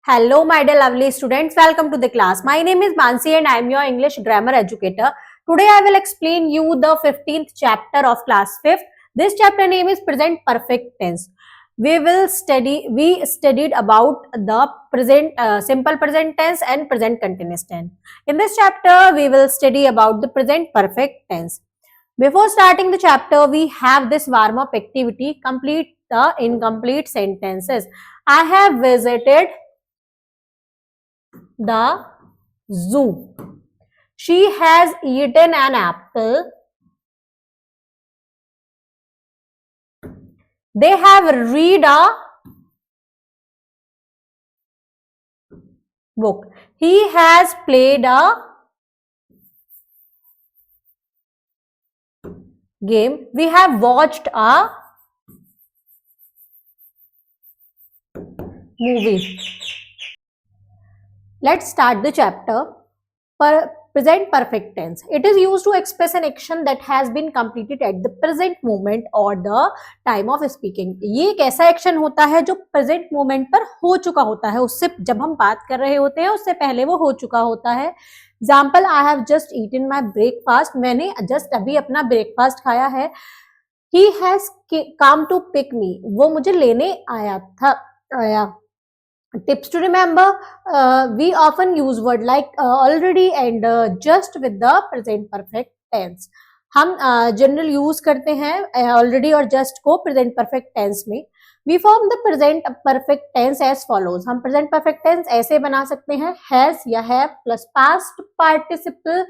Hello, my dear lovely students. Welcome to the class. My name is Mansi and I am your English grammar educator. Today I will explain you the 15th chapter of class 5th. This chapter name is present perfect tense. We studied about the present simple present tense and present continuous tense. In this chapter we will study about the present perfect tense. Before starting the chapter, we have this warm up activity. Complete the incomplete sentences. I have visited the zoo. She has eaten an apple. They have read a book. He has played a game. We have watched a movie. Let's start the chapter. Present perfect tense. It is used to express an action that has been completed at the present moment or the time of speaking. ये एक ऐसा action होता है जो present moment पर हो चुका होता है, उससे जब हम बात कर रहे होते हैं उससे पहले वो हो चुका होता है. Example, I have just eaten my breakfast. मैंने जस्ट अभी अपना ब्रेकफास्ट खाया है. He has come to pick me. वो मुझे लेने आया. Tips to remember, we often use word like already and just with the present perfect tense. हम जनरल यूज करते हैं already और just को present perfect tense में. We form the present perfect tense as follows. हम present perfect tense ऐसे बना सकते हैं: has या have plus past participle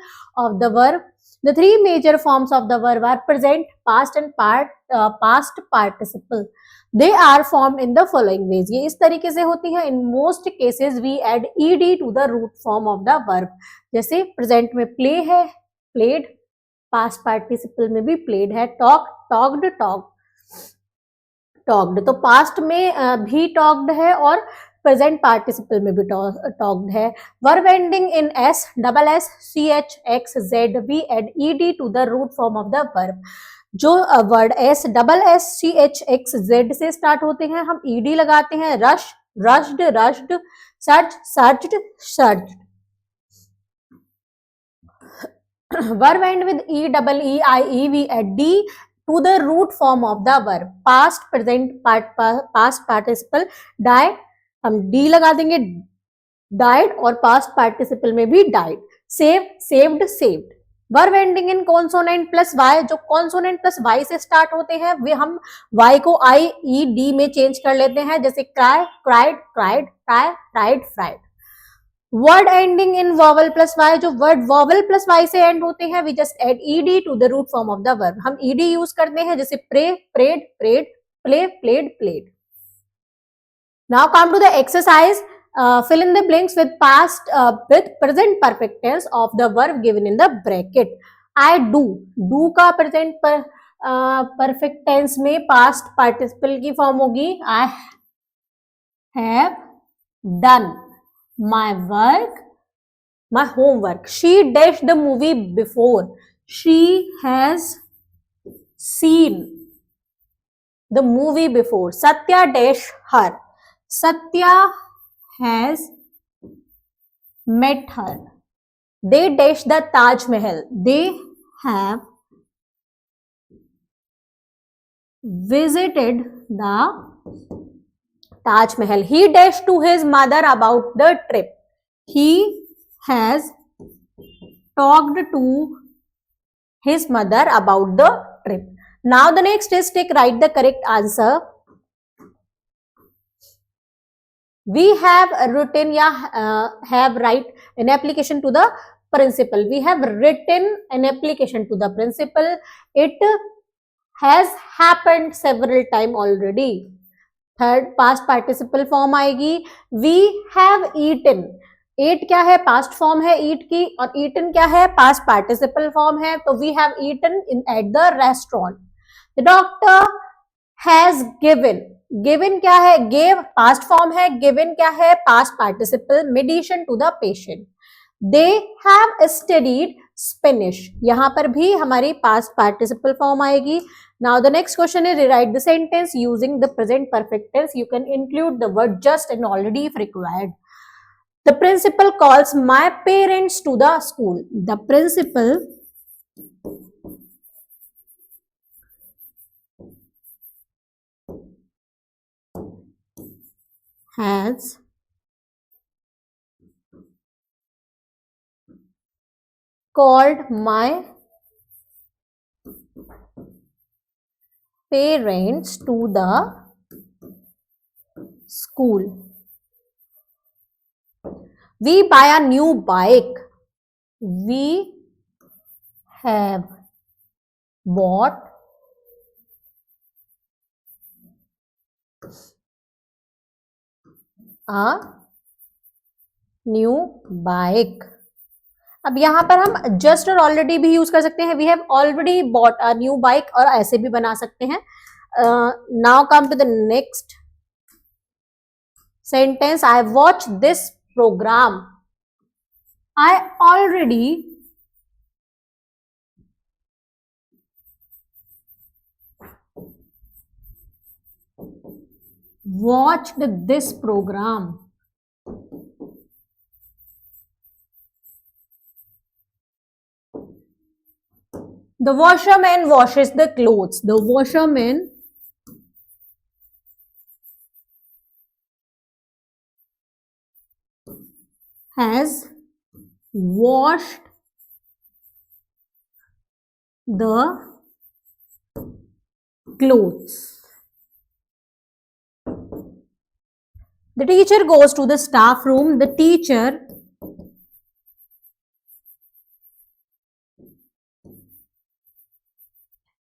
of the verb. The three major forms of the verb are present, past and past participle. They are formed in the following ways. ये इस तरीके से होती है. In most cases we add ed to the root form of the verb. जैसे present में play है, played. past participle में भी played है. talk, talked, talked. तो past में भी talked है और present participle में भी talked है. verb ending in s, double s, ch, x, z, we add ed to the root form of the verb. जो word S, double S, C H, X, Z से start होते हैं हम ED लगाते हैं. Rush, rushed, rushed. Search, searched, searched. Verb end with E, double E, I, E, we add D to the root form of the verb. Past, present, past participle. Die, हम D लगा देंगे. Died और past participle में भी died. Save, saved, saved. Verb ending in consonant plus Y. जो consonant plus Y से start होते हैं वे हम वाई को आई, ई, डी में चेंज कर लेते हैं. जैसे cry, cried, cried, try, tried, fried. Word ending in vowel plus Y. जो वर्ड वॉवल प्लस वाई से एंड होते हैं we just add ED to the root form of the verb. हम ईडी यूज करते हैं जैसे pray, prayed, prayed, play, played, played. Now come to the exercise. Fill in the blanks with with present perfect tense of the verb given in the bracket. I do. Do का present perfect tense में past participle की form होगी I have done my work, my homework. She dashed the movie before. She has seen the movie before. Satya dash her. Satya has met her. They dash the Taj Mahal. They have visited the Taj Mahal. He dashed to his mother about the trip. He has talked to his mother about the trip. Now the next is write the correct answer. We have written have write an application to the principal. We have written an application to the principal. It has happened several times already. Third, past participle form आएगी. We have eaten. Eat क्या है? Past form है eat की. और eaten क्या है? Past participle form है. तो we have eaten at the restaurant. The doctor has given. Given क्या है? गेव पास्ट फॉर्म है. गिवन क्या है? Past participle. Medicine to the patient. They have studied Spanish. यहां पर भी हमारी पास्ट पार्टिसिपल फॉर्म आएगी. Now the next question is rewrite the sentence using the present perfect tense. You can include the word just and already if required. The principal calls my parents to the school. The principal has called my parents to the school. We buy a new bike. We have bought a new bike. अब यहां पर हम just और already भी use कर सकते हैं. We have already bought a new bike, और ऐसे भी बना सकते हैं. Now come to the next sentence. I watch this program. I already watched this program. The washerman washes the clothes. The washerman has washed the clothes. The teacher goes to the staff room. The teacher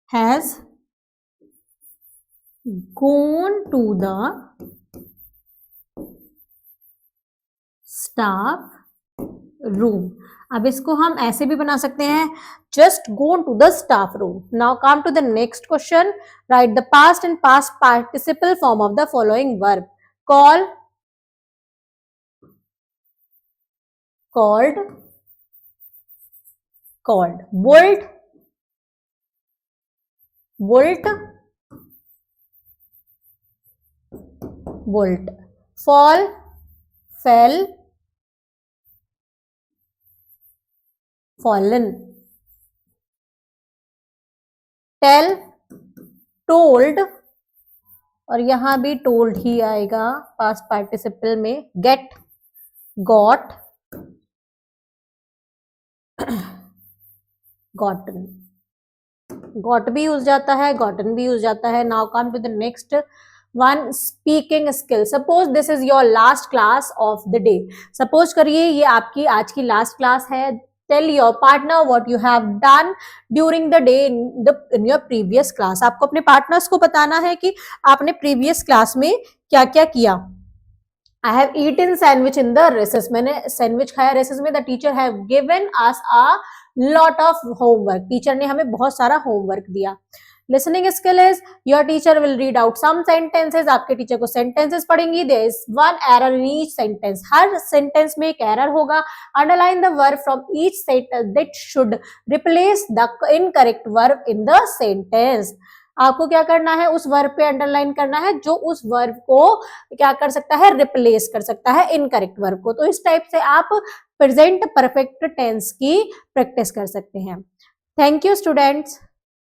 has gone to the staff room. अब इसको हम ऐसे भी बना सकते हैं, just gone to the staff room. Now come to the next question. Write the past and past participle form of the following verb. Call, called, called. Bolt, bolt, bolt. Fall, fell, fallen. Tell, told, और यहां भी told ही आएगा past participle में. Get, got, gotten. Got भी use जाता है, gotten भी use जाता है. Now come to the next one, speaking skill. Suppose this is your last class of the day. Suppose करिए ये आपकी आज की last class है. Tell your partner what you have done during the day in your previous class. आपको अपने partners को बताना है कि आपने प्रीवियस क्लास में क्या क्या किया. I have eaten sandwich in the recess. मैंने सैंडविच खाया रेसेस में. The teacher have given us a lot of homework. Teacher ने हमें बहुत सारा होमवर्क दिया. Listening skill is your teacher will read out some sentences. आपके टीचर को sentences पढ़ेंगी. There is one error in each sentence. Her sentence में एक error होगा. Underline the verb from each sentence that should replace the incorrect verb in the sentence. आपको क्या करना है, उस वर्ब पे अंडरलाइन करना है जो उस वर्ब को क्या कर सकता है, रिप्लेस कर सकता है इनकरेक्ट वर्ब को. तो इस टाइप से आप प्रेजेंट परफेक्ट टेंस की प्रैक्टिस कर सकते हैं. Thank you students.